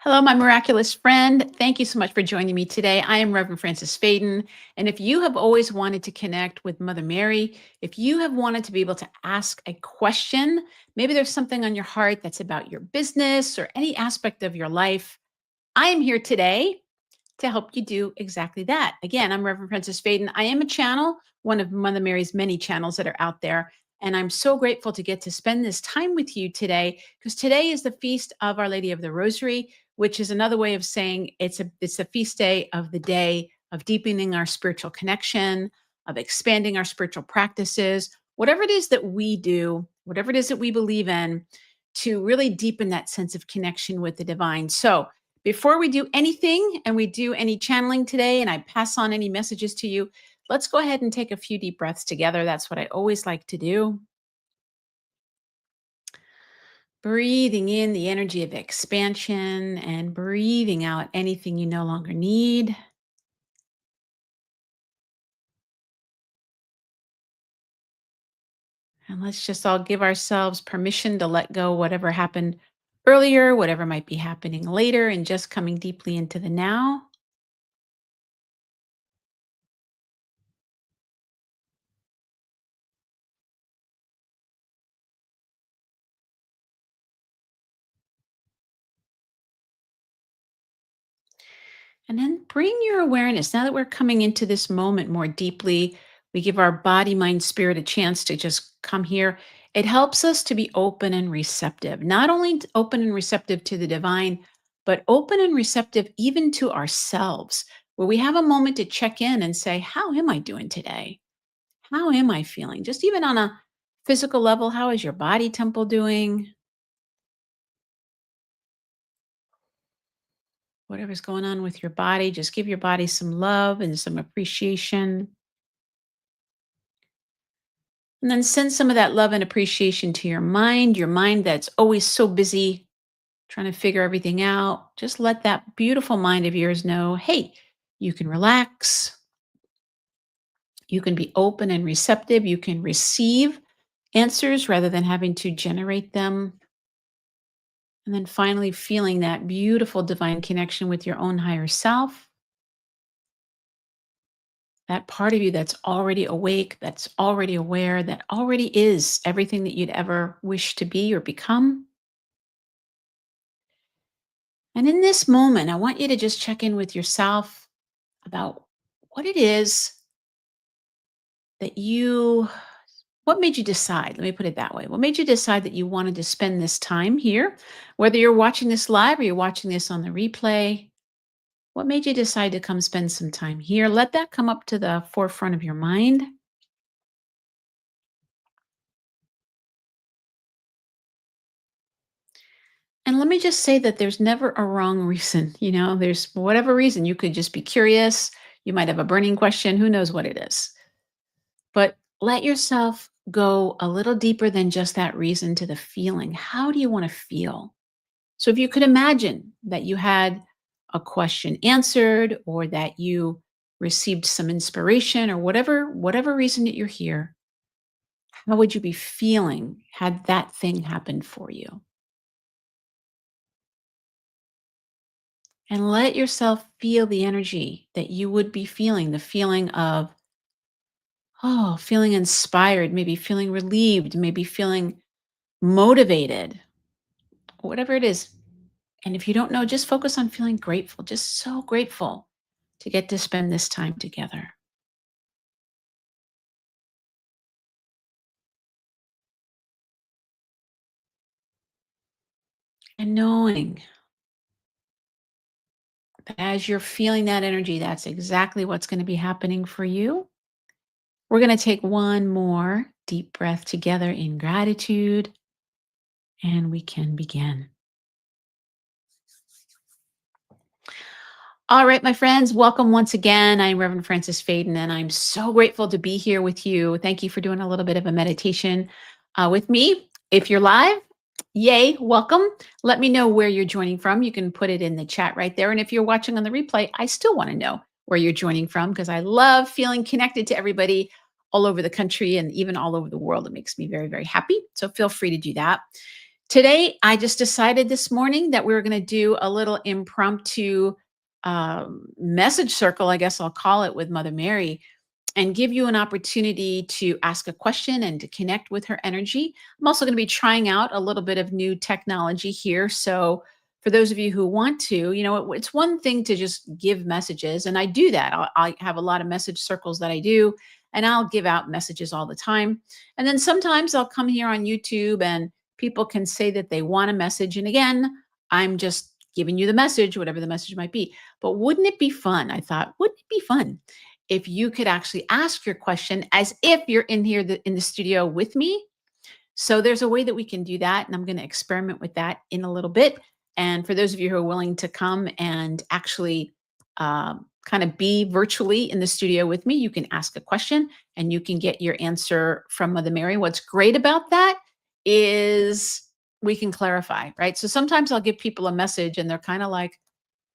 Hello, my miraculous friend. Thank you so much for joining me today. I am Reverend Francis Fayden. And if you have always wanted to connect with Mother Mary, if you have wanted to be able to ask a question, maybe there's something on your heart that's about your business or any aspect of your life, I am here today to help you do exactly that. Again, I'm Reverend Francis Fayden. I am a channel, one of Mother Mary's many channels that are out there. And I'm so grateful to get to spend this time with you today because today is the feast of Our Lady of the Rosary, which is another way of saying it's a feast day of deepening our spiritual connection, of expanding our spiritual practices, whatever it is that we do, whatever it is that we believe in, to really deepen that sense of connection with the divine. So, before we do anything and we do any channeling today, and I pass on any messages to you, let's go ahead and take a few deep breaths together. That's what I always like to do. Breathing in the energy of expansion and breathing out anything you no longer need. And let's just all give ourselves permission to let go whatever happened earlier, whatever might be happening later, and just coming deeply into the now. And then bring your awareness. Now that we're coming into this moment more deeply, we give our body, mind, spirit a chance to just come here. It helps us to be open and receptive, not only open and receptive to the divine, but open and receptive even to ourselves, where we have a moment to check in and say, how am I doing today? How am I feeling? Just even on a physical level, how is your body temple doing? Whatever's going on with your body, just give your body some love and some appreciation. And then send some of that love and appreciation to your mind that's always so busy trying to figure everything out. Just let that beautiful mind of yours know, hey, you can relax, you can be open and receptive, you can receive answers rather than having to generate them. And then finally, feeling that beautiful divine connection with your own higher self, that part of you that's already awake, that's already aware, that already is everything that you'd ever wish to be or become. And in this moment, I want you to just check in with yourself about what it is that what made you decide? Let me put it that way. What made you decide that you wanted to spend this time here? Whether you're watching this live or you're watching this on the replay, what made you decide to come spend some time here? Let that come up to the forefront of your mind. And let me just say that there's never a wrong reason. There's whatever reason. You could just be curious. You might have a burning question. Who knows what it is? But let yourself go a little deeper than just that reason to the feeling. How do you want to feel? So if you could imagine that you had a question answered or that you received some inspiration or whatever reason that you're here, how would you be feeling had that thing happened for you? And let yourself feel the energy that you would be feeling, the feeling of, oh, feeling inspired, maybe feeling relieved, maybe feeling motivated, whatever it is. And if you don't know, just focus on feeling grateful, just so grateful to get to spend this time together. And knowing that as you're feeling that energy, that's exactly what's going to be happening for you. We're going to take one more deep breath together in gratitude, and we can begin. All right, my friends, welcome once again. I'm Reverend Francis Fayden, and I'm so grateful to be here with you. Thank you for doing a little bit of a meditation with me. If you're live, yay, welcome. Let me know where you're joining from. You can put it in the chat right there. And if you're watching on the replay, I still want to know where you're joining from because I love feeling connected to everybody all over the country and even all over the world. It makes me very, very happy. So feel free to do that. Today, I just decided this morning that we were going to do a little impromptu message circle, I guess I'll call it, with Mother Mary and give you an opportunity to ask a question and to connect with her energy. I'm also going to be trying out a little bit of new technology here. So, for those of you who want to, it's one thing to just give messages, and I do that. I have a lot of message circles that I do, and I'll give out messages all the time. And then sometimes I'll come here on YouTube and people can say that they want a message. And again, I'm just giving you the message, whatever the message might be. But wouldn't it be fun? I thought, wouldn't it be fun if you could actually ask your question as if you're in here in the studio with me? So there's a way that we can do that, and I'm going to experiment with that in a little bit. And for those of you who are willing to come and actually kind of be virtually in the studio with me, you can ask a question and you can get your answer from Mother Mary. What's great about that is we can clarify, right? So sometimes I'll give people a message and they're kind of like,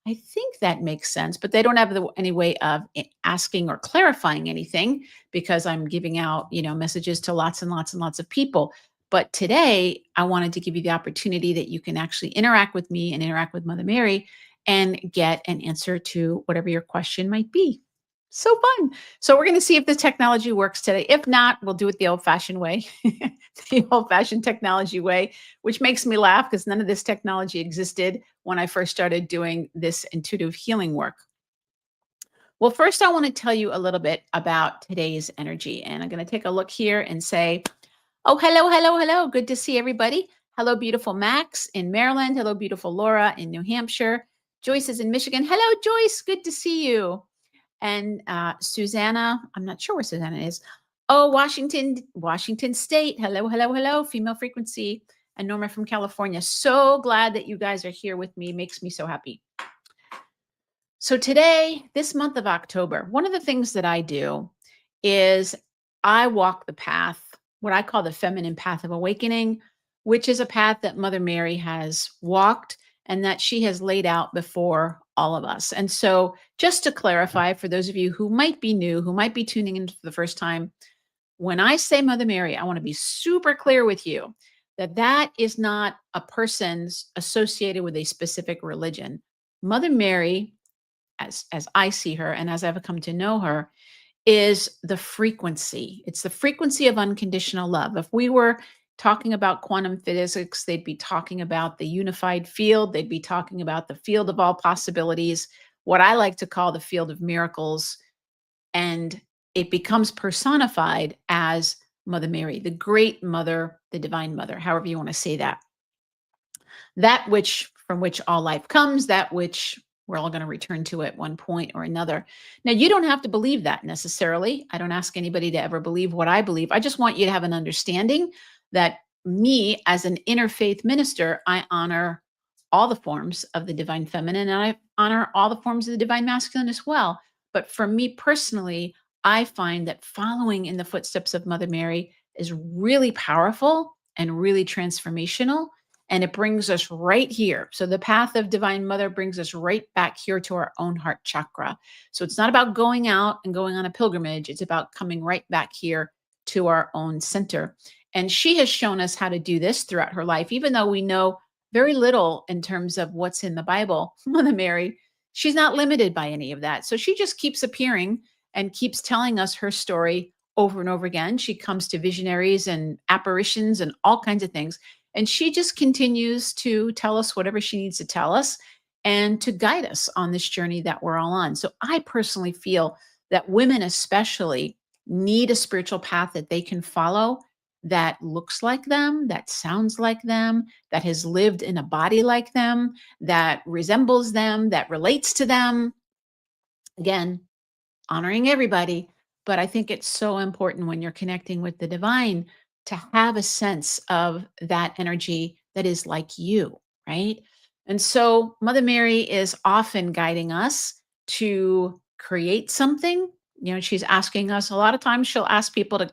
I think that makes sense, but they don't have any way of asking or clarifying anything because I'm giving out, messages to lots and lots and lots of people. But today, I wanted to give you the opportunity that you can actually interact with me and interact with Mother Mary and get an answer to whatever your question might be. So fun. So we're going to see if the technology works today. If not, we'll do it the old-fashioned way, the old-fashioned technology way, which makes me laugh because none of this technology existed when I first started doing this intuitive healing work. Well, first, I want to tell you a little bit about today's energy. And I'm going to take a look here and say, oh, hello, hello, hello. Good to see everybody. Hello, beautiful Max in Maryland. Hello, beautiful Laura in New Hampshire. Joyce is in Michigan. Hello, Joyce. Good to see you. And Susanna, I'm not sure where Susanna is. Oh, Washington State. Hello, hello, hello. Female frequency. And Norma from California. So glad that you guys are here with me. Makes me so happy. So today, this month of October, one of the things that I do is I walk the path, what I call the feminine path of awakening, which is a path that Mother Mary has walked and that she has laid out before all of us. And so, just to clarify, for those of you who might be new, who might be tuning in for the first time, when I say Mother Mary, I want to be super clear with you that that is not a person's associated with a specific religion. Mother Mary, as I see her and as I've come to know her, is the frequency. It's the frequency of unconditional love. If we were talking about quantum physics, they'd be talking about the unified field. They'd be talking about the field of all possibilities, what I like to call the field of miracles. And it becomes personified as Mother Mary, the great mother, the divine mother, however you want to say that. That which from which all life comes, that which we're all going to return to at one point or another. Now, you don't have to believe that necessarily. I don't ask anybody to ever believe what I believe. I just want you to have an understanding that me, as an interfaith minister, I honor all the forms of the divine feminine and I honor all the forms of the divine masculine as well. But for me personally, I find that following in the footsteps of Mother Mary is really powerful and really transformational, and it brings us right here. So the path of Divine Mother brings us right back here to our own heart chakra. So it's not about going out and going on a pilgrimage. It's about coming right back here to our own center. And she has shown us how to do this throughout her life, even though we know very little in terms of what's in the Bible. Mother Mary, she's not limited by any of that. So she just keeps appearing and keeps telling us her story over and over again. She comes to visionaries and apparitions and all kinds of things. And she just continues to tell us whatever she needs to tell us and to guide us on this journey that we're all on. So I personally feel that women, especially, need a spiritual path that they can follow that looks like them, that sounds like them, that has lived in a body like them, that resembles them, that relates to them. Again, honoring everybody. But I think it's so important when you're connecting with the divine to have a sense of that energy that is like you, right? And so Mother Mary is often guiding us to create something. She's asking us a lot of times, she'll ask people to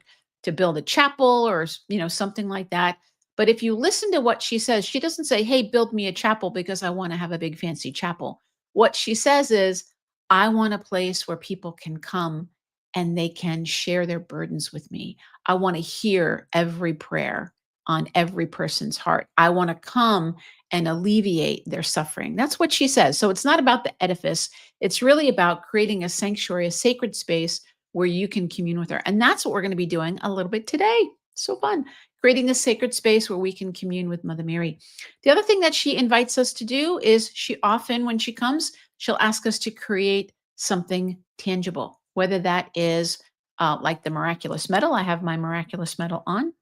build a chapel or, something like that. But if you listen to what she says, she doesn't say, hey, build me a chapel because I want to have a big fancy chapel. What she says is, I want a place where people can come and they can share their burdens with me. I want to hear every prayer on every person's heart. I want to come and alleviate their suffering. That's what she says. So it's not about the edifice. It's really about creating a sanctuary, a sacred space where you can commune with her. And that's what we're going to be doing a little bit today. So fun. Creating this sacred space where we can commune with Mother Mary. The other thing that she invites us to do is she often, when she comes, she'll ask us to create something tangible, whether that is like the miraculous medal. I have my miraculous medal on,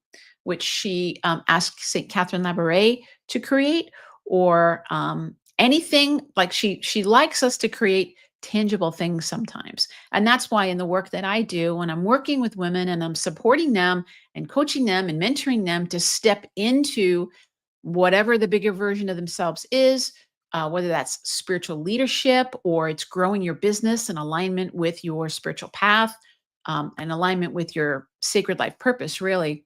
which she asked St. Catherine Labouré to create, or anything like she likes us to create tangible things sometimes. And that's why in the work that I do, when I'm working with women and I'm supporting them and coaching them and mentoring them to step into whatever the bigger version of themselves is, whether that's spiritual leadership or it's growing your business in alignment with your spiritual path, and alignment with your sacred life purpose, really,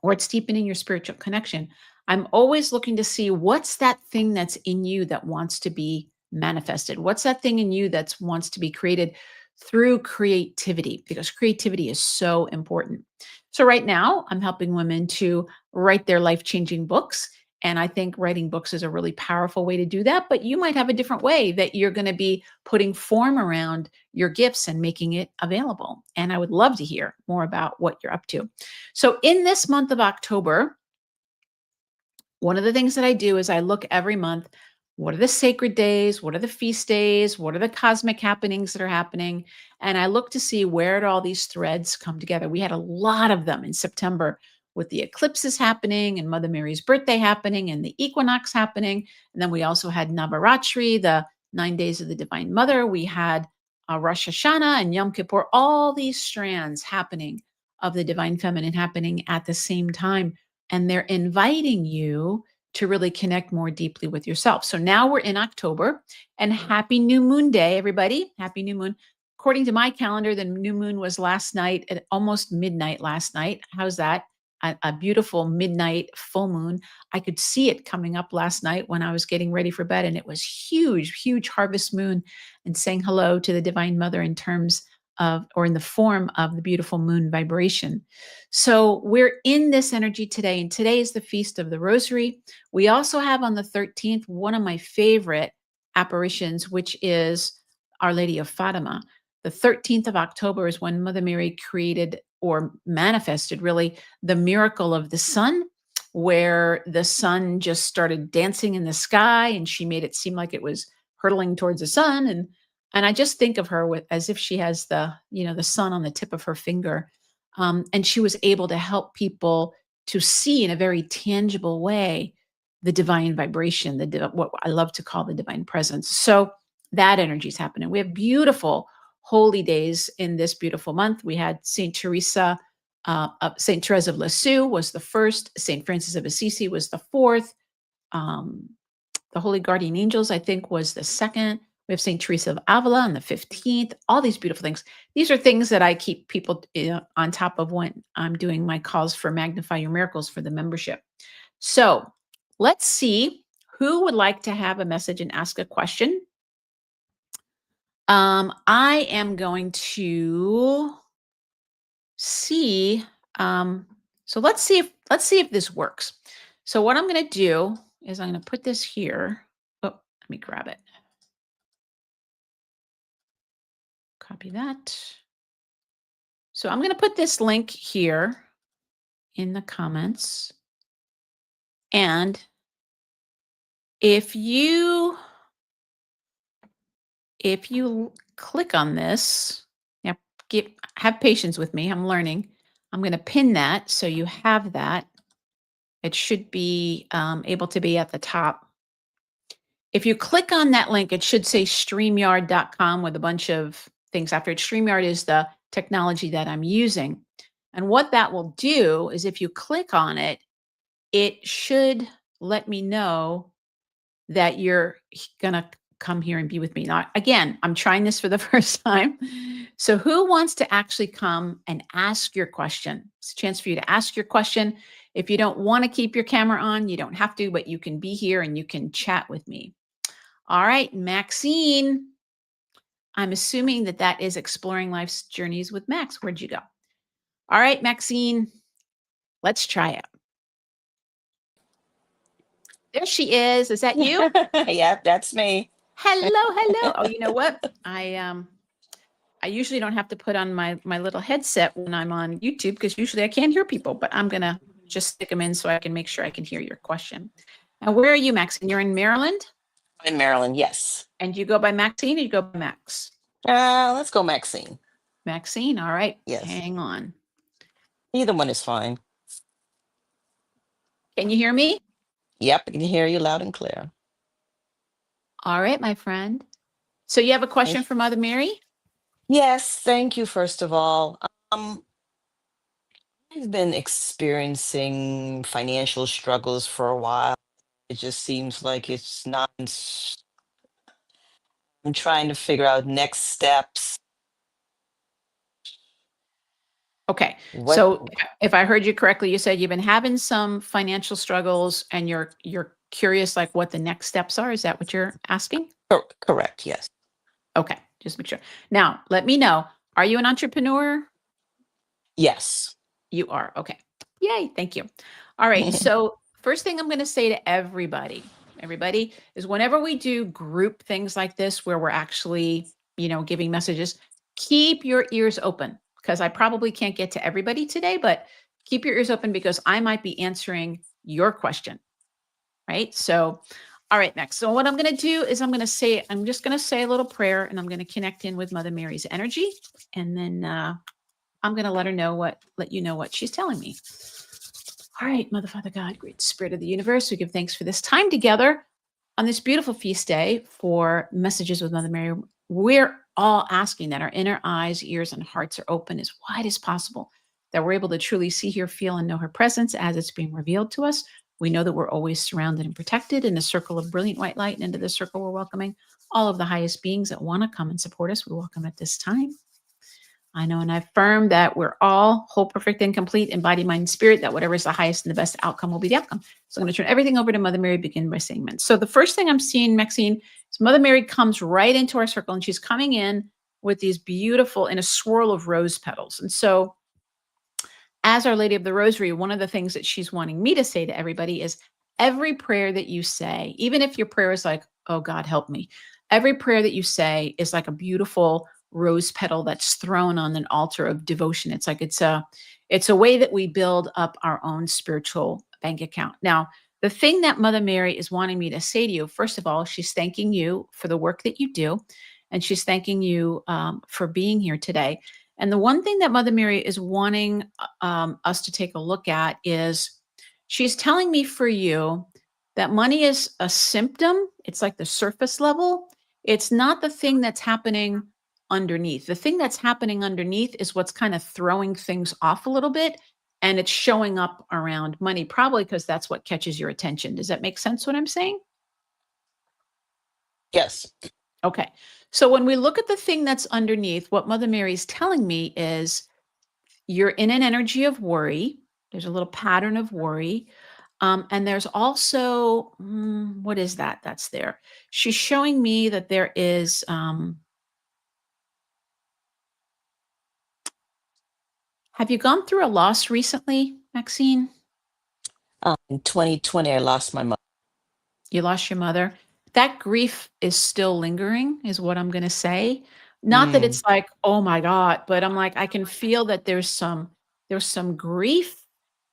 or it's deepening your spiritual connection. I'm always looking to see what's that thing that's in you that wants to be manifested. What's that thing in you that wants to be created through creativity? Because creativity is so important. So, right now, I'm helping women to write their life changing books. And I think writing books is a really powerful way to do that. But you might have a different way that you're going to be putting form around your gifts and making it available. And I would love to hear more about what you're up to. So, in this month of October, one of the things that I do is I look every month, what are the sacred days? What are the feast days? What are the cosmic happenings that are happening? And I look to see where do all these threads come together. We had a lot of them in September with the eclipses happening and Mother Mary's birthday happening and the equinox happening. And then we also had Navaratri, the 9 days of the Divine Mother. We had Rosh Hashanah and Yom Kippur, all these strands happening of the Divine Feminine happening at the same time, and they're inviting you to really connect more deeply with yourself. So now we're in October, and happy new moon day, everybody. Happy new moon. According to my calendar, the new moon was last night at almost midnight last night. How's that? A beautiful midnight full moon. I could see it coming up last night when I was getting ready for bed, and it was huge, huge harvest moon, and saying hello to the Divine Mother in terms of, or in the form of, the beautiful moon vibration. So we're in this energy today, and today is the Feast of the Rosary. We also have on the 13th one of my favorite apparitions, which is Our Lady of Fatima. The 13th of October is when Mother Mary created or manifested really the miracle of the sun, where the sun just started dancing in the sky and she made it seem like it was hurtling towards the sun. And I just think of her with as if she has the, the sun on the tip of her finger. And she was able to help people to see in a very tangible way the divine vibration, what I love to call the divine presence. So that energy is happening. We have beautiful holy days in this beautiful month. We had Saint Therese of Lisieux was the first. Saint Francis of Assisi was the fourth. Um, the Holy Guardian Angels, I think, was the second. We have Saint Teresa of Avila on the 15th. All these beautiful things. These are things that I keep people on top of when I'm doing my calls for Magnify Your Miracles for the membership. So let's see who would like to have a message and ask a question. I am going to see. So let's see if this works. So what I'm going to do is I'm going to put this here. Oh, let me grab it. Copy that. So I'm going to put this link here in the comments. And if you click on this, now have patience with me. I'm learning. I'm going to pin that so you have that. It should be able to be at the top. If you click on that link, it should say StreamYard.com with a bunch of things after it. StreamYard is the technology that I'm using. And what that will do is if you click on it, it should let me know that you're going to come here and be with me. Now, again, I'm trying this for the first time. So who wants to actually come and ask your question? It's a chance for you to ask your question. If you don't want to keep your camera on, you don't have to, but you can be here and you can chat with me. All right, Maxine. I'm assuming that is Exploring Life's Journeys with Max. Where'd you go? All right, Maxine, let's try it. There she is. Is that you? Yep, that's me. Hello, hello. Oh, you know what? I usually don't have to put on my little headset when I'm on YouTube because usually I can't hear people, but I'm gonna just stick them in so I can make sure I can hear your question. Now, where are you, Maxine? You're in Maryland, In Maryland, yes. and you go by Maxine or you go by Max? Let's go Maxine. Maxine. All right. Yes. Hang on. Either one is fine. Can you hear me? Yep, I can hear you loud and clear. All right, my friend. So you have a question for Mother Mary? Yes, thank you, first of all. Um, I've been experiencing financial struggles for a while. It just seems like it's not. I'm trying to figure out next steps. Okay. What? So if I heard you correctly, you said you've been having some financial struggles and you're curious like what the next steps are. Is that what you're asking? Correct, yes. Okay, just make sure. Now, let me know. Are you an entrepreneur? Yes. You are. Okay. Yay, thank you. All right. So, first thing I'm going to say to everybody is whenever we do group things like this where we're actually, giving messages, keep your ears open because I probably can't get to everybody today, but keep your ears open because I might be answering your question, right? So, all right, Max. So what I'm going to do is I'm just going to say a little prayer and I'm going to connect in with Mother Mary's energy and then I'm going to let you know what she's telling me. All right, Mother, Father, God, great Spirit of the universe, we give thanks for this time together on this beautiful feast day for messages with Mother Mary. We're all asking that our inner eyes, ears, and hearts are open as wide as possible, that we're able to truly see, hear, feel, and know her presence as it's being revealed to us. We know that we're always surrounded and protected in a circle of brilliant white light, and into this circle we're welcoming all of the highest beings that want to come and support us. We welcome at this time. I know and I affirm that we're all whole, perfect, and complete in body, mind, and spirit, that whatever is the highest and the best outcome will be the outcome. So I'm going to turn everything over to Mother Mary, begin by saying amen. So the first thing I'm seeing, Maxine, is Mother Mary comes right into our circle and she's coming in with these beautiful, in a swirl of rose petals. And so as Our Lady of the Rosary, one of the things that she's wanting me to say to everybody is every prayer that you say, even if your prayer is like, oh God, help me, every prayer that you say is like a beautiful rose petal that's thrown on an altar of devotion. It's like it's a way that we build up our own spiritual bank account. Now, the thing that Mother Mary is wanting me to say to you, first of all, she's thanking you for the work that you do, and she's thanking you for being here today. And the one thing that Mother Mary is wanting us to take a look at is she's telling me for you that money is a symptom. It's like the surface level. It's not the thing that's happening underneath. The thing that's happening underneath is what's kind of throwing things off a little bit. And it's showing up around money, probably because that's what catches your attention. Does that make sense what I'm saying? Yes. Okay. So when we look at the thing that's underneath, what Mother Mary is telling me is you're in an energy of worry. There's a little pattern of worry. And there's also, what is that? That's there. She's showing me that there is, have you gone through a loss recently, Maxine? In 2020, I lost my mother. You lost your mother. That grief is still lingering, is what I'm going to say. Not that Mm, it's like, oh my God, but I'm like, I can feel that there's some grief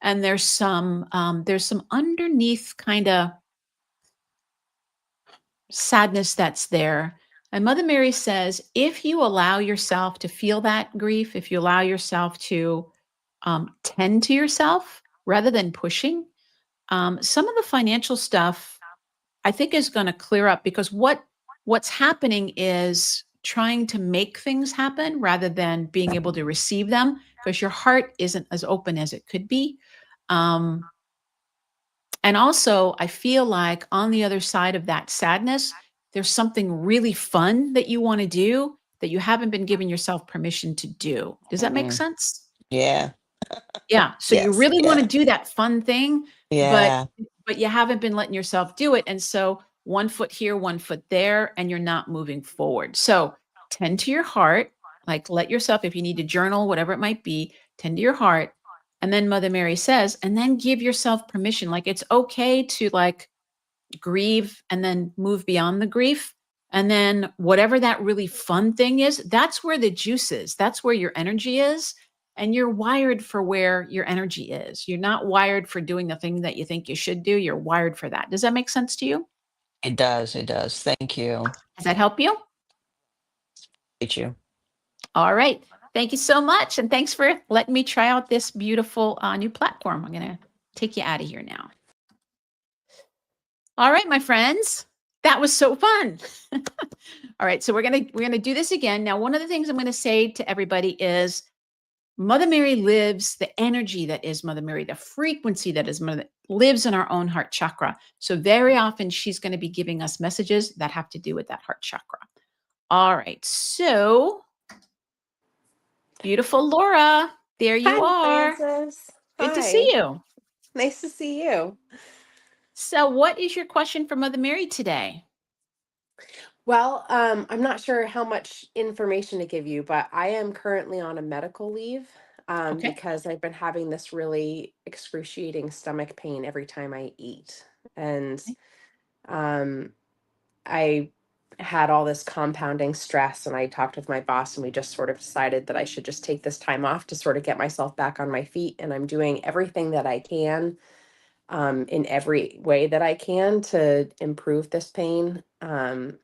and there's some underneath kind of sadness that's there. And Mother Mary says, if you allow yourself to feel that grief, if you allow yourself to tend to yourself rather than pushing, some of the financial stuff I think is going to clear up because what's happening is trying to make things happen rather than being able to receive them because your heart isn't as open as it could be. Um, and also, I feel like on the other side of that sadness, there's something really fun that you want to do that you haven't been giving yourself permission to do. Does that make mm, sense? yeah. Yeah. So you Yes. really want to Yeah. do that fun thing, but Yeah. but you haven't been letting yourself do it. And so one foot here, one foot there, and you're not moving forward. So tend to your heart, like let yourself, if you need to journal, whatever it might be, tend to your heart. And then Mother Mary says, and then give yourself permission. Like it's okay to like grieve and then move beyond the grief. And then whatever that really fun thing is, that's where the juice is. That's where your energy is. And you're wired for where your energy is. You're not wired for doing the thing that you think you should do. You're wired for that. Does that make sense to you? It does. It does. Thank you. Does that help you? Thank you. All right. Thank you so much. And thanks for letting me try out this beautiful new platform. I'm going to take you out of here now. All right, my friends. That was so fun. All right, so we're gonna do this again. Now, one of the things I'm gonna say to everybody is Mother Mary lives, the energy that is Mother Mary, the frequency that is Mother lives in our own heart chakra. So very often she's going to be giving us messages that have to do with that heart chakra. All right, so beautiful Laura, there you Hi, are. Francis. Good to see Hi. you. Nice to see you. So, what is your question for Mother Mary today? Well, I'm not sure how much information to give you, but I am currently on a medical leave Okay. because I've been having this really excruciating stomach pain every time I eat. And um, I had all this compounding stress, and I talked with my boss, and we just sort of decided that I should just take this time off to sort of get myself back on my feet. And I'm doing everything that I can in every way that I can to improve this pain. And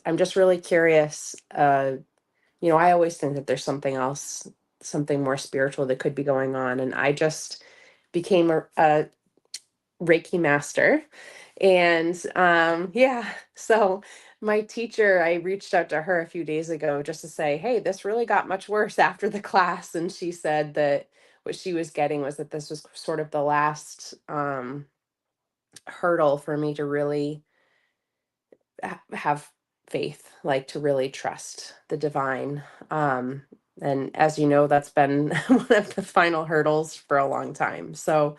I'm just really curious. I always think that there's something else, something more spiritual that could be going on. And I just became a Reiki master. And yeah, so my teacher, I reached out to her a few days ago just to say, hey, this really got much worse after the class. And she said that what she was getting was that this was sort of the last hurdle for me to really have faith, like to really trust the divine. And as you know, that's been one of the final hurdles for a long time. So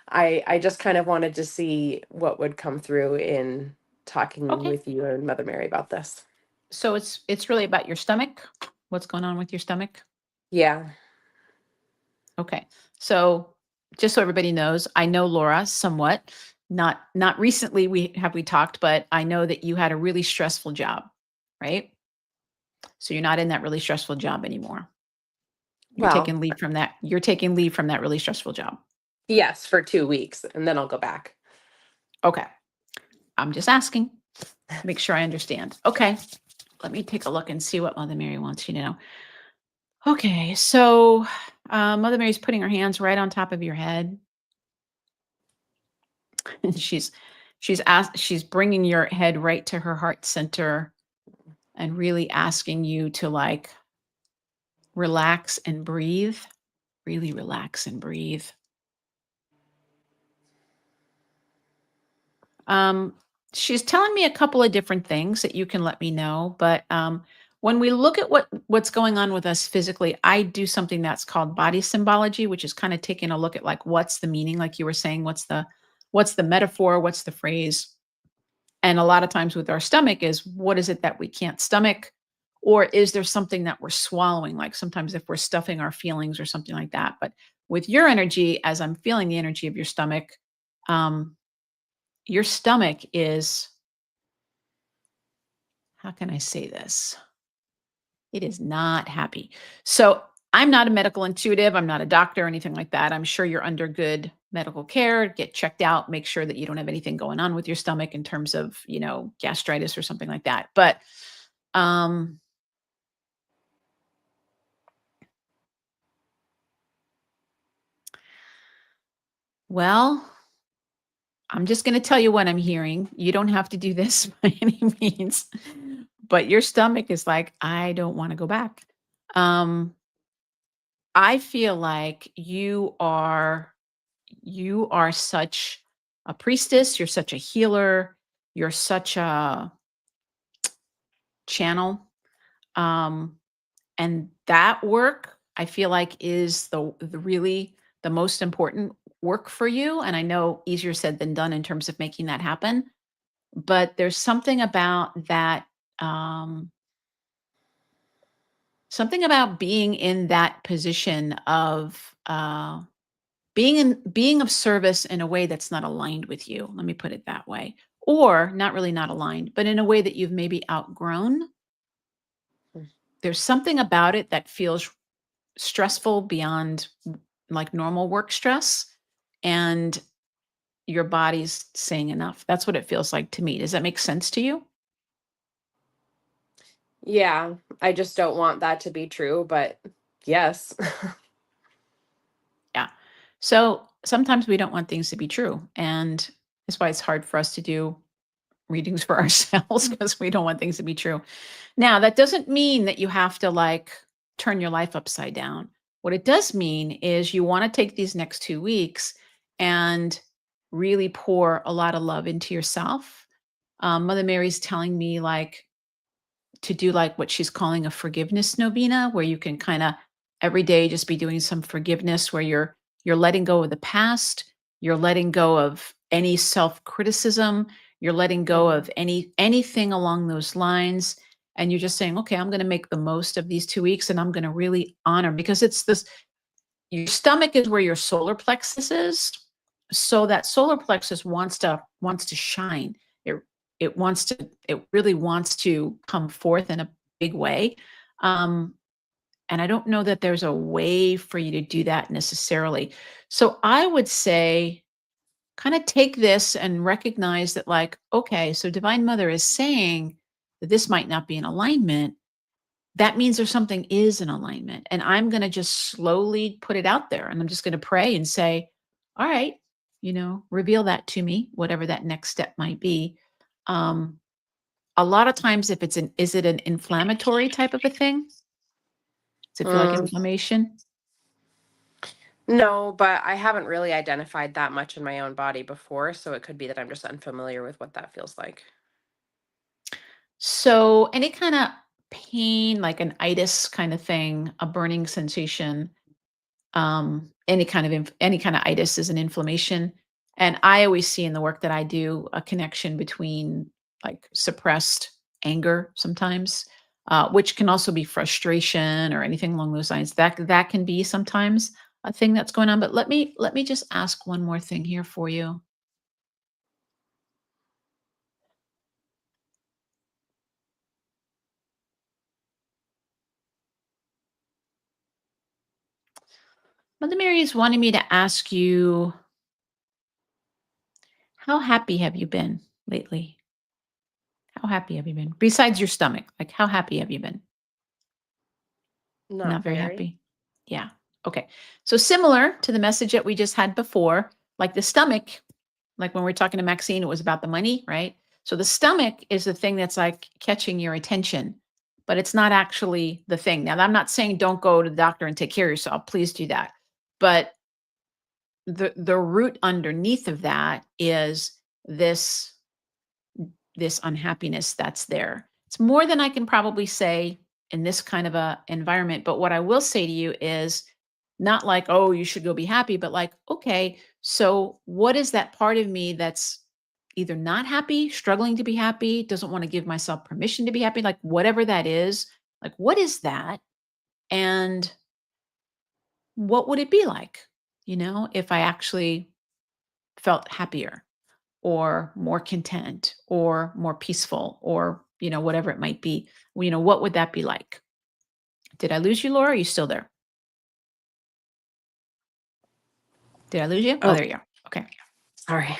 I just kind of wanted to see what would come through in talking Okay. with you and Mother Mary about this. So it's really about your stomach. What's going on with your stomach? Yeah. Okay. So just so everybody knows, I know Laura somewhat. Not recently we talked, but I know that you had a really stressful job, right? So you're not in that really stressful job anymore. You're Well, taking leave from that. You're taking leave from that really stressful job. yes, for 2 weeks, and then I'll go back. Okay. I'm just asking. Make sure I understand. Okay. Let me take a look and see what Mother Mary wants you to know. Okay. So Mother Mary's putting her hands right on top of your head. And she's bringing your head right to her heart center and really asking you to like relax and breathe, really relax and breathe. Um, she's telling me a couple of different things that you can let me know, but when we look at what's going on with us physically, I do something that's called body symbology, which is kind of taking a look at like what's the meaning, like you were saying, what's the metaphor, what's the phrase. And a lot of times with our stomach is what is it that we can't stomach? Or is there something that we're swallowing? Like sometimes if we're stuffing our feelings or something like that. But with your energy, as I'm feeling the energy of um, your stomach is, how can I say this? It is not happy. So I'm not a medical intuitive. I'm not a doctor or anything like that. I'm sure you're under good medical care. Get checked out. Make sure that you don't have anything going on with your stomach in terms of, gastritis or something like that. But um, well, I'm just going to tell you what I'm hearing. You don't have to do this by any means, but your stomach is like, I don't want to go back. Um, I feel like you are such a priestess, you're such a healer, you're such a channel. Um, and that work, I feel like is the really the most important work for you. And I know easier said than done in terms of making that happen. But there's um, something about being in that position of being of service in a way that's not aligned with you. Let me put it that way. Or not really not aligned, but in a way that you've maybe outgrown. Mm. There's something about it that feels stressful beyond like normal work stress, and your body's saying enough. That's what it feels like to me. Does that make sense to you? Yeah, I just don't want that to be true, but yes. Yeah. So sometimes we don't want things to be true. And that's why it's hard for us to do readings for ourselves because we don't want things to be true. Now, that doesn't mean that you have to like turn your life upside down. What it does mean is you want to take these next 2 weeks and really pour a lot of love into yourself. Mother Mary's telling me like to do like what she's calling a forgiveness novena, where you can kind of every day just be doing some forgiveness, where you're letting go of the past, you're letting go of any self-criticism, you're letting go Mhm. of anything along those lines, and you're just saying, okay, I'm going to make the most of these 2 weeks, and I'm going to really honor, because it's this, your stomach is where your solar plexus is. So that solar plexus wants to shine. It it really wants to come forth in a big way. Um, and I don't know that there's a way for you to do that necessarily. So I would say kind of take this and recognize that, like, okay, so Divine Mother is saying that this might not be in alignment. That means there's something is in alignment. And I'm going to just slowly put it out there. And I'm just going to pray and say, all right, reveal that to me, whatever that next step might be. Um, a lot of times, if is it an inflammatory type of a thing? Does it feel like Mm, inflammation? no, but I haven't really identified that much in my own body before, so it could be that I'm just unfamiliar with what that feels like. So any kind of pain, like an itis kind of thing, a burning sensation, any kind of itis is an inflammation. And I always see in the work that I do a connection between like suppressed anger sometimes, which can also be frustration or anything along those lines. That can be sometimes a thing that's going on. But let me just ask one more thing here for you. Mother Mary is wanting me to ask you, how happy have you been lately? How happy have you been? Besides your stomach, like how happy have you been? Not Not very very. happy? Yeah. Okay. So similar to the message that we just had before, like the stomach, like when we are talking to Maxine, it was about the money, right? So the stomach is the thing that's like catching your attention, but it's not actually the thing. Now, I'm not saying don't go to the doctor and take care of yourself. Please do that. But the root underneath of that is this this unhappiness that's there. It's more than I can probably say in this kind of a environment, but what I will say to you is not like, "Oh, you should go be happy," but like, "Okay, so what is that part of me that's either not happy, struggling to be happy, doesn't want to give myself permission to be happy, like whatever that is, like what is that? And what would it be like, if I actually felt happier?" Or more content or more peaceful or whatever it might be. What would that be like? Did I lose you, Laura? Are you still there? Did I lose you? Oh, Oh, there you are. Okay. sorry.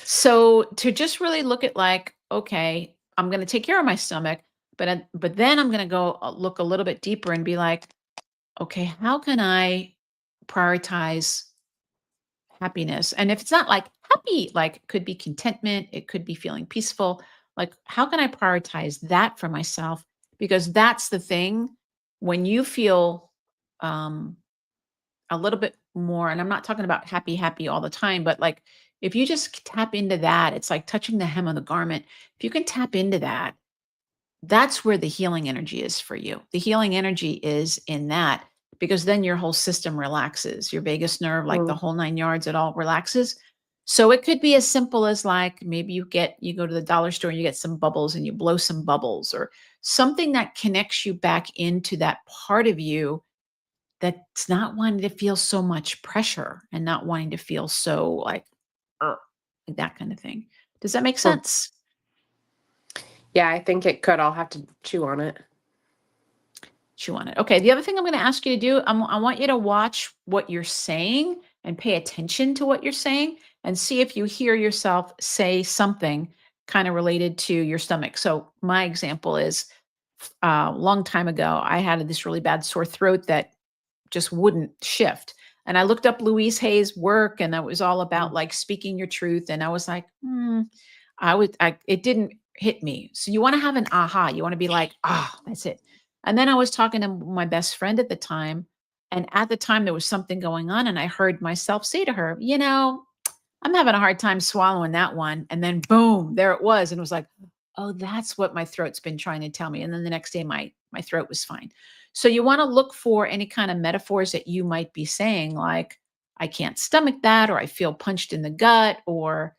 So to just really look at like, okay, I'm going to take care of my stomach, but then I'm going to go look a little bit deeper and be like, okay, how can I prioritize happiness? And if it's not like happy, like it could be contentment, it could be feeling peaceful. Like, how can I prioritize that for myself? Because that's the thing. When you feel a little bit more, and I'm not talking about happy, happy all the time, but like if you just tap into that, it's like touching the hem of the garment. If you can tap into that, that's where the healing energy is for you. The healing energy is in that, because then your whole system relaxes, your vagus nerve, like the Mm, whole 9 yards, it all relaxes. So it could be as simple as like maybe you go to the dollar store and you get some bubbles and you blow some bubbles, or something that connects you back into that part of you that's not wanting to feel so much pressure and not wanting to feel so like, "Ugh," like that kind of thing. Does that make Hmm. sense? Yeah, I think it could. I'll have to chew on it. Chew on it. Okay. The other thing I'm going to ask you to do, I want you to watch what you're saying and pay attention to what you're saying and see if you hear yourself say something kind of related to your stomach. So, my example is a long time ago, I had this really bad sore throat that just wouldn't shift. And I looked up Louise Hay's work and that was all about Mm. like speaking your truth. And I was like, it didn't hit me. So you want to have an aha. You want to be like, ah, that's it. And then I was talking to my best friend at the time. And at the time, there was something going on. And I heard myself say to her, I'm having a hard time swallowing that one. And then boom, there it was. And it was like, oh, that's what my throat's been trying to tell me. And then the next day my throat was fine. So you want to look for any kind of metaphors that you might be saying, like, I can't stomach that, or I feel punched in the gut, or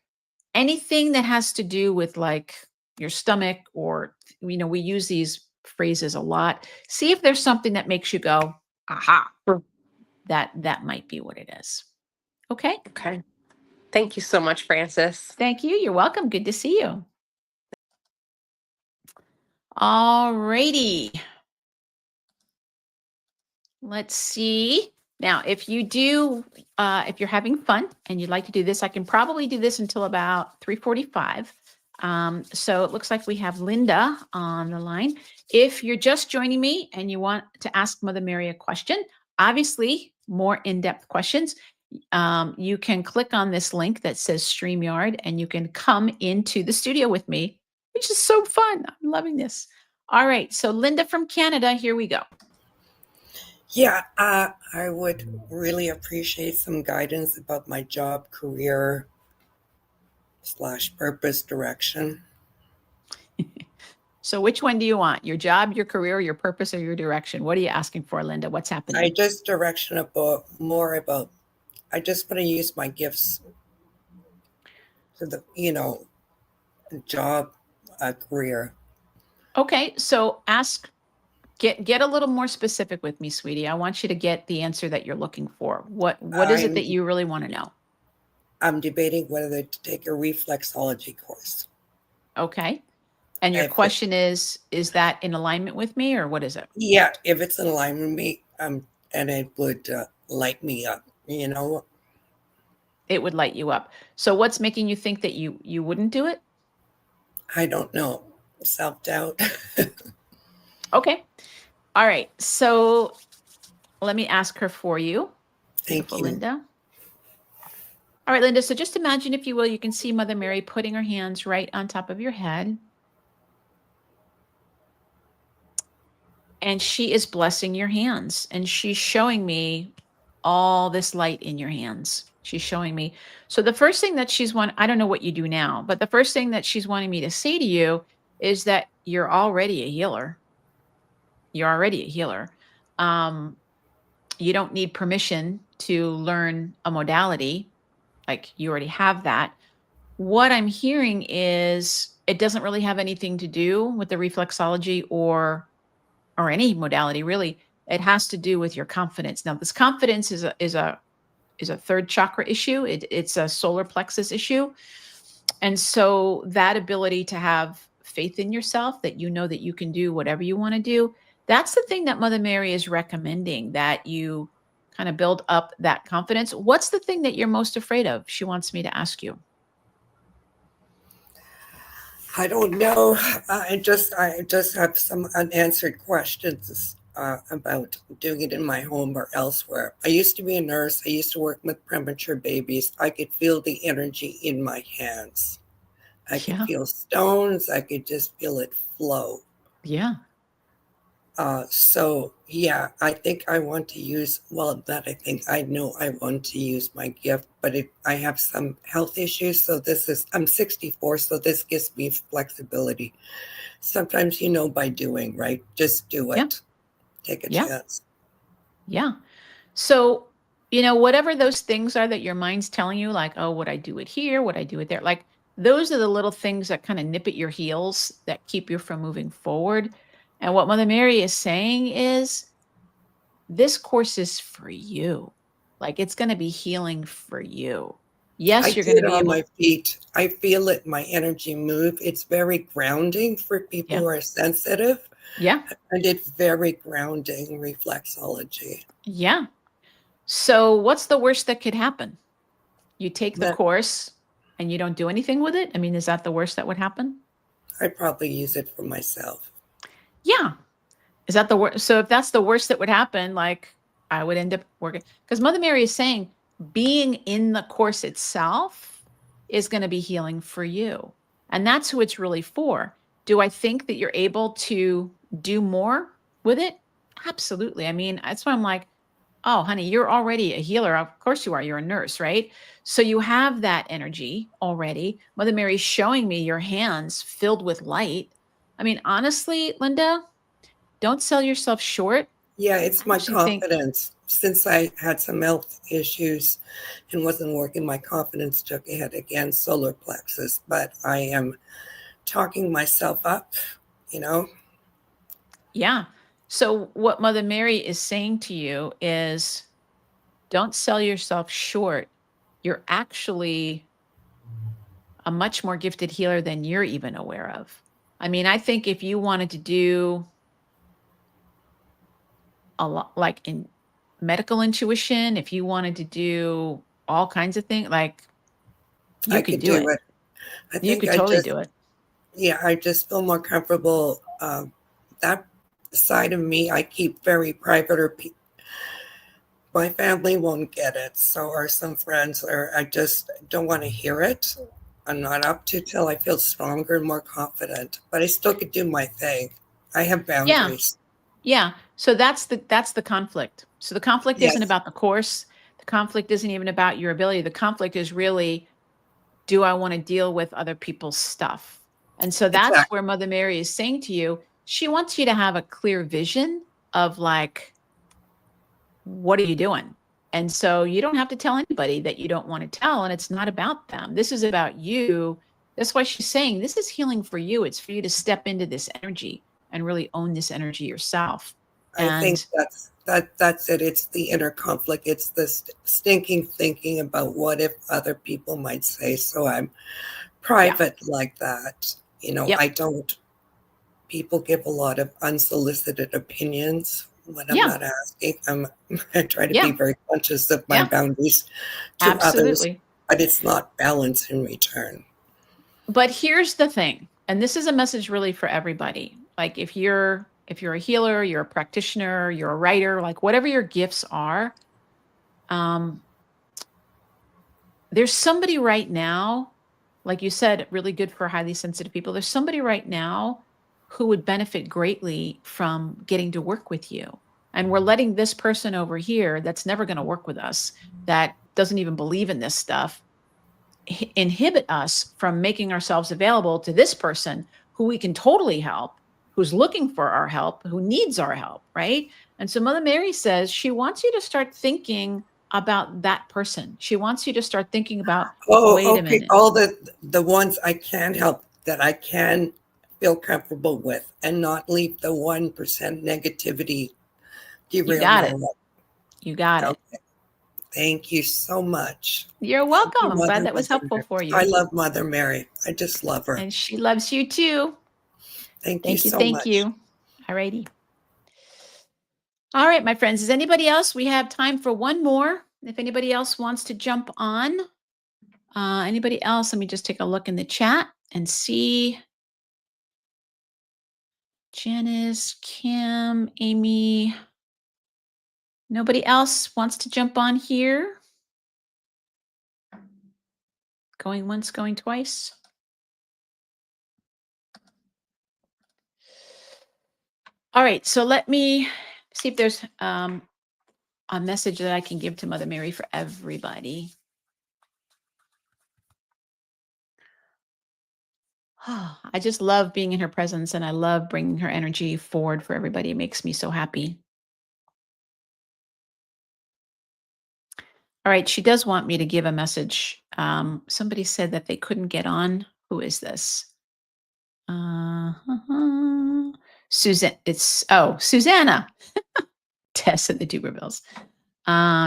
anything that has to do with like your stomach, or we use these phrases a lot. See if there's something that makes you go, aha, Mm. that might be what it is. Okay. Okay. Thank you so much, Francis. Thank you. You're welcome. Good to see you. All righty. Let's see. Now, if you're having fun and you'd like to do this, I can probably do this until about 3:45. So it looks like we have Linda on the line. If you're just joining me and you want to ask Mother Mary a question, obviously more in-depth questions, you can click on this link that says StreamYard and you can come into the studio with me, which is so fun. I'm loving this. All right. So Linda from Canada, here we go. Yeah, I would really appreciate some guidance about my job, career / purpose direction. So which one do you want? Your job, your career, your purpose, or your direction? What are you asking for, Linda? What's happening? I just direction about more about. I just want to use my gifts for the job, career. Okay, so get a little more specific with me, sweetie. I want you to get the answer that you're looking for. What is it that you really want to know? I'm debating whether to take a reflexology course. Okay. And your question is that in alignment with me, or what is it? Yeah, if it's in alignment with me, and it would light me up, It would light you up. So what's making you think that you wouldn't do it? I don't know. Self-doubt. Okay. All right. So let me ask her for you. Thank Beautiful, you. Linda. All right, Linda. So just imagine, if you will, you can see Mother Mary putting her hands right on top of your head. And she is blessing your hands. And she's showing me all this light in your hands. She's showing me. So the first thing that I don't know what you do now, but the first thing that she's wanting me to say to you is that you're already a healer. You're already a healer. You don't need permission to learn a modality. Like, you already have that. What I'm hearing is it doesn't really have anything to do with the reflexology or any modality, really. It has to do with your confidence. Now, this confidence is a third chakra issue. It's a solar plexus issue. And so that ability to have faith in yourself, that you know that you can do whatever you want to do, that's the thing that Mother Mary is recommending, that you kind of build up that confidence. What's the thing that you're most afraid of? She wants me to ask you. I don't know. I just have some unanswered questions about doing it in my home or elsewhere. I used to be a nurse. I used to work with premature babies. I could feel the energy in my hands. I could feel stones. I could just feel it flow. Yeah. So yeah, I think I want to use, I know I want to use my gift, but I have some health issues. So I'm 64, so this gives me flexibility. Sometimes, by doing, right? Just do it. Yeah. Take a chance. Yeah. So, whatever those things are that your mind's telling you, like, oh, would I do it here? Would I do it there? Like, those are the little things that kind of nip at your heels that keep you from moving forward. And what Mother Mary is saying is, this course is for you. Like, it's going to be healing for you. I Yes, you're going to did be on able. my feet. I feel it, my energy move. It's very grounding for people Yeah. who are sensitive. Yeah. I did very grounding reflexology. Yeah. So what's the worst that could happen? You take the That course and you don't do anything with it? I mean, is that the worst that would happen? I'd probably use it for myself. Yeah. Is that the worst? So if that's the worst that would happen, like I would end up working, because Mother Mary is saying being in the course itself is going to be healing for you. And that's who it's really for. Do I think that you're able to do more with it? Absolutely. I mean, that's why I'm like, oh, honey, you're already a healer. Of course you are. You're a nurse, right? So you have that energy already. Mother Mary's showing me your hands filled with light. I mean, honestly, Linda, don't sell yourself short. Yeah, it's I my actually think, confidence. Since I had some health issues and wasn't working, my confidence took a hit again, solar plexus. But I am talking myself up, you know. yeah. So what Mother Mary is saying to you is don't sell yourself short. You're actually a much more gifted healer than you're even aware of. I mean, I think if you wanted to do a lot like in medical intuition, if you wanted to do all kinds of things, like you I could could do do it. it. I You think could totally do it. I just feel more comfortable. That side of me, I keep very private, or my family won't get it. So, or some friends, or I just don't want to hear it. I'm not up to till I feel stronger and more confident. But I still could do my thing. I have Yeah. boundaries. Yeah. So that's the conflict. So the conflict isn't Yes, about the course. The conflict isn't even about your ability. The conflict is really, do I want to deal with other people's stuff? And so that's exactly. where Mother Mary is saying to you, she wants you to have a clear vision of like, what are you doing? And so you don't have to tell anybody that you don't want to tell. And it's not about them. This is about you. That's why she's saying this is healing for you. It's for you to step into this energy and really own this energy yourself. I think And that's it. It's the inner conflict. It's the stinking thinking about what if other people might say. So I'm yeah, private like that. You know, I yep, don't. People give a lot of unsolicited opinions when I'm yeah, not asking. I try to be yeah, very conscious of my yeah, boundaries to others, absolutely. but it's not balance in return. But here's the thing, and this is a message really for everybody. Like if you're a healer, you're a practitioner, you're a writer, like whatever your gifts are, um, there's somebody right now, like you said, really good for highly sensitive people. There's somebody right now who would benefit greatly from getting to work with you. And we're letting this person over here that's never going to work with us, that doesn't even believe in this stuff, inhibit us from making ourselves available to this person who we can totally help, who's looking for our help, who needs our help, right? And so Mother Mary says she wants you to start thinking about that person. She wants you to start thinking about, wait Oh, a okay. minute. All the ones I can help, that I can feel comfortable with, and not leave the 1% negativity You derail got my it. life. You got it. Okay. Thank you so much. You're Thank welcome. you, I'm glad that was Mother helpful Mary. for I you. love Mother Mary. I just love her. And she loves you too. Thank you Thank you. so Thank much. you. All righty. All right, my friends. Is anybody else? We have time for one more. If anybody else wants to jump on, anybody else? Let me just take a look in the chat and see. Janice, Kim, Amy. Nobody else wants to jump on here? Going once, going twice. All right, so let me see if there's a message that I can give to Mother Mary for everybody. Oh, I just love being in her presence and I love bringing her energy forward for everybody. It makes me so happy. All right, she does want me to give a message. Somebody said that they couldn't get on. Who is this? Susan. It's Susanna. Tess and the Tubervilles.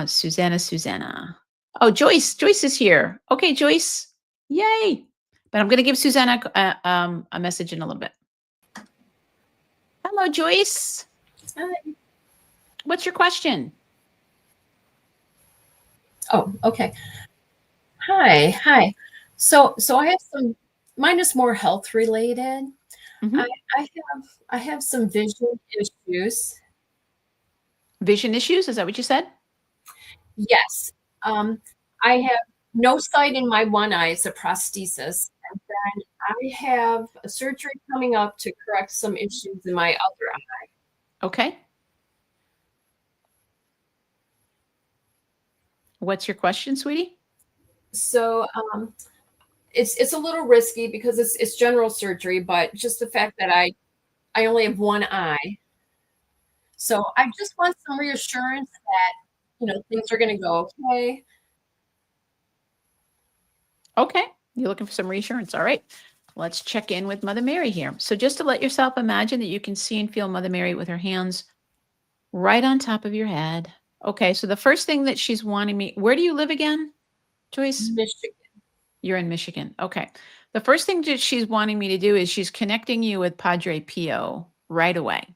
Susanna. Oh, Joyce is here. Okay, Joyce. Yay. But I'm going to give Susanna a message in a little bit. Hello, Joyce. Hi. What's your question? Oh, okay. Hi. So I have some. Mine is more health related. Mhm. I have some vision issues. Vision issues? Is that what you said? Yes. I have no sight in my one eye. It's a prosthesis, and then I have a surgery coming up to correct some issues in my other eye. Okay. What's your question, sweetie? So it's a little risky because it's general surgery, but just the fact that I only have one eye. So I just want some reassurance that, things are going to go okay. Okay. You're looking for some reassurance. All right. Let's check in with Mother Mary here. So just to let yourself imagine that you can see and feel Mother Mary with her hands right on top of your head. Okay. So the first thing that she's wanting me, where do you live again, Joyce? Michigan. You're in Michigan. Okay. The first thing that she's wanting me to do is she's connecting you with Padre Pio right away.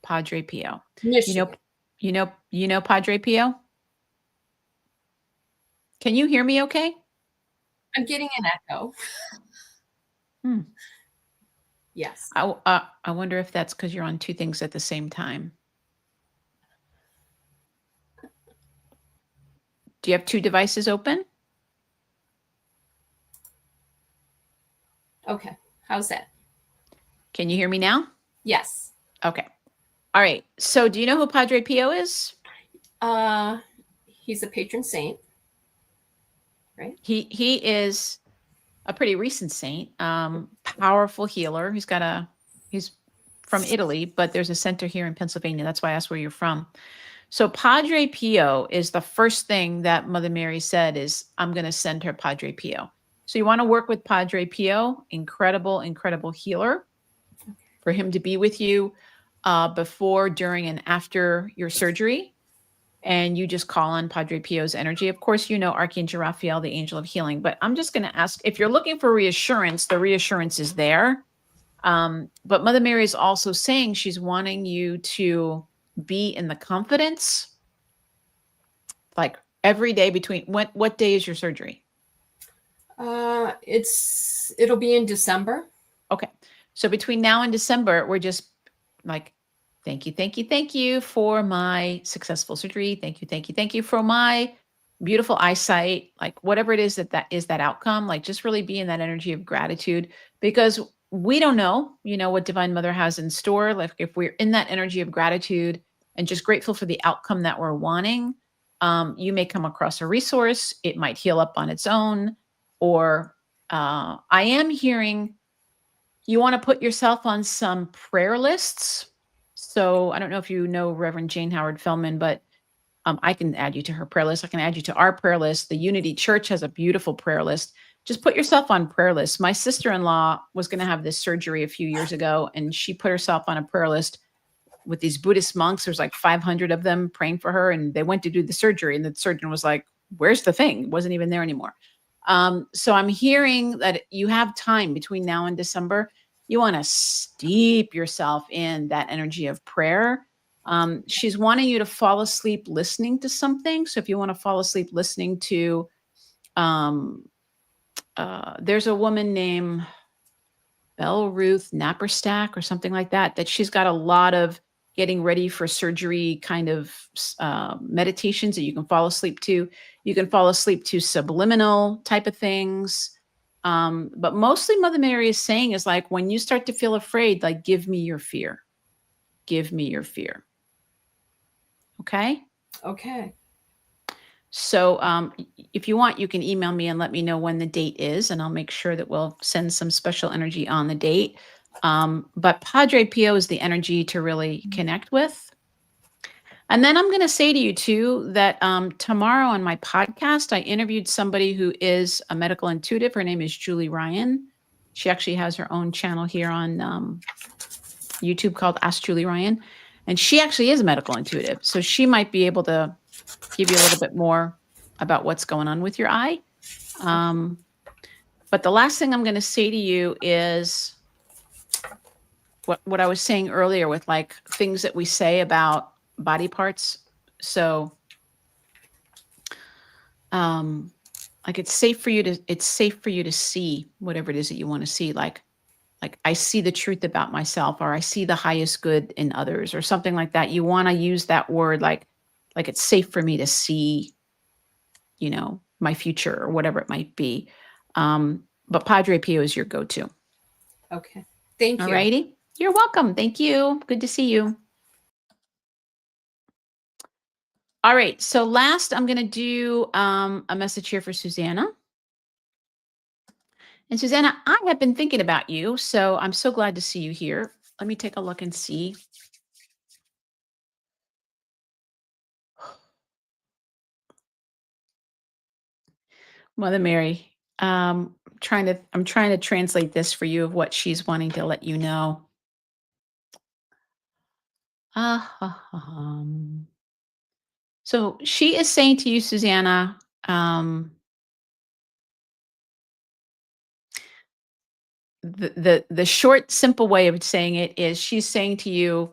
Padre Pio. Michigan. You know Padre Pio? Can you hear me okay? I'm getting an echo. Yes. I wonder if that's because you're on two things at the same time. Do you have two devices open? Okay. How's that? Can you hear me now? Yes. Okay. All right. So do you know who Padre Pio is? He's a patron saint, right? He is a pretty recent saint, powerful healer. He's from Italy, but there's a center here in Pennsylvania. That's why I asked where you're from. So Padre Pio is the first thing that Mother Mary said is, I'm going to send her Padre Pio. So you want to work with Padre Pio, incredible healer, for him to be with you before, during, and after your surgery. And you just call on Padre Pio's energy. Of course, you know Archangel Raphael, the angel of healing. But I'm just going to ask, if you're looking for reassurance, the reassurance is there. But Mother Mary is also saying she's wanting you to be in the confidence, like every day between, what day is your surgery? It'll be in December. Okay. So between now and December, we're just like, thank you for my successful surgery. Thank you for my beautiful eyesight. Like whatever it is that is that outcome, like just really be in that energy of gratitude, because we don't know, what Divine Mother has in store. Like if we're in that energy of gratitude and just grateful for the outcome that we're wanting, you may come across a resource. It might heal up on its own, or I am hearing you want to put yourself on some prayer lists. So I don't know if you know Reverend Jane Howard Feldman, but I can add you to her prayer list. I can add you to our prayer list. The Unity Church has a beautiful prayer list. Just put yourself on prayer lists. My sister-in-law was going to have this surgery a few years ago, and she put herself on a prayer list with these Buddhist monks. There's like 500 of them praying for her, and they went to do the surgery, and the surgeon was like, where's the thing? It wasn't even there anymore. So I'm hearing that you have time between now and December. You want to steep yourself in that energy of prayer. She's wanting you to fall asleep listening to something. So if you want to fall asleep listening to, there's a woman named Belle Ruth Napperstack or something like that, that she's got a lot of getting ready for surgery kind of meditations that you can fall asleep to. You can fall asleep to subliminal type of things. But mostly Mother Mary is saying is like, when you start to feel afraid, like, give me your fear. Give me your fear. Okay? Okay. So if you want, you can email me and let me know when the date is, and I'll make sure that we'll send some special energy on the date. But Padre Pio is the energy to really connect with. And then I'm going to say to you too that tomorrow on my podcast, I interviewed somebody who is a medical intuitive. Her name is Julie Ryan. She actually has her own channel here on YouTube called Ask Julie Ryan. And she actually is a medical intuitive. So she might be able to give you a little bit more about what's going on with your eye. But the last thing I'm going to say to you is what I was saying earlier with like things that we say about body parts. So like it's safe for you to see whatever it is that you want to see. Like I see the truth about myself, or I see the highest good in others, or something like that. You want to use that word like it's safe for me to see, you know, my future or whatever it might be. But Padre Pio is your go-to. Okay. Thank you. All righty. You're welcome. Thank you. Good to see you. All right. So last, I'm going to do a message here for Susanna. And Susanna, I have been thinking about you, so I'm so glad to see you here. Let me take a look and see. Mother Mary, I'm trying to translate this for you of what she's wanting to let you know. So she is saying to you, Susanna, the short, simple way of saying it is she's saying to you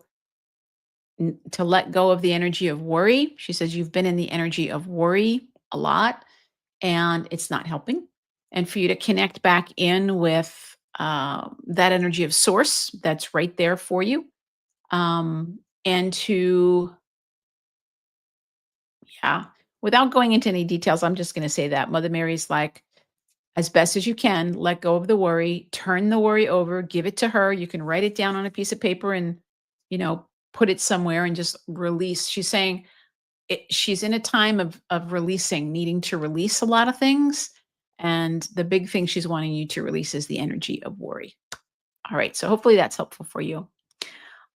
to let go of the energy of worry. She says you've been in the energy of worry a lot and it's not helping. And for you to connect back in with that energy of source that's right there for you. And to, yeah, without going into any details, I'm just going to say that Mother Mary's like, as best as you can, let go of the worry, turn the worry over, give it to her. You can write it down on a piece of paper and, you know, put it somewhere and just release. She's saying she's in a time of releasing, needing to release a lot of things. And the big thing she's wanting you to release is the energy of worry. All right. So hopefully that's helpful for you.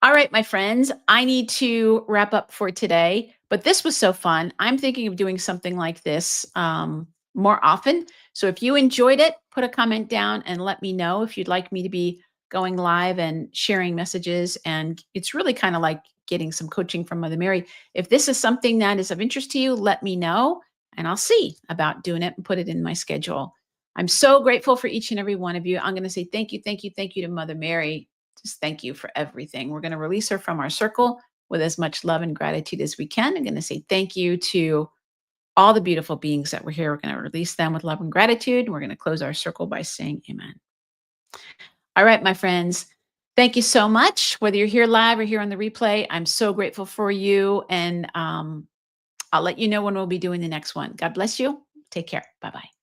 All right, my friends, I need to wrap up for today, but this was so fun. I'm thinking of doing something like this more often. So if you enjoyed it, put a comment down and let me know if you'd like me to be going live and sharing messages. And it's really kind of like getting some coaching from Mother Mary. If this is something that is of interest to you, let me know and I'll see about doing it and put it in my schedule. I'm so grateful for each and every one of you. I'm going to say thank you to Mother Mary. Just thank you for everything. We're going to release her from our circle with as much love and gratitude as we can. I'm going to say thank you to all the beautiful beings that were here. We're going to release them with love and gratitude. We're going to close our circle by saying amen. All right, my friends. Thank you so much. Whether you're here live or here on the replay, I'm so grateful for you. And I'll let you know when we'll be doing the next one. God bless you. Take care. Bye-bye.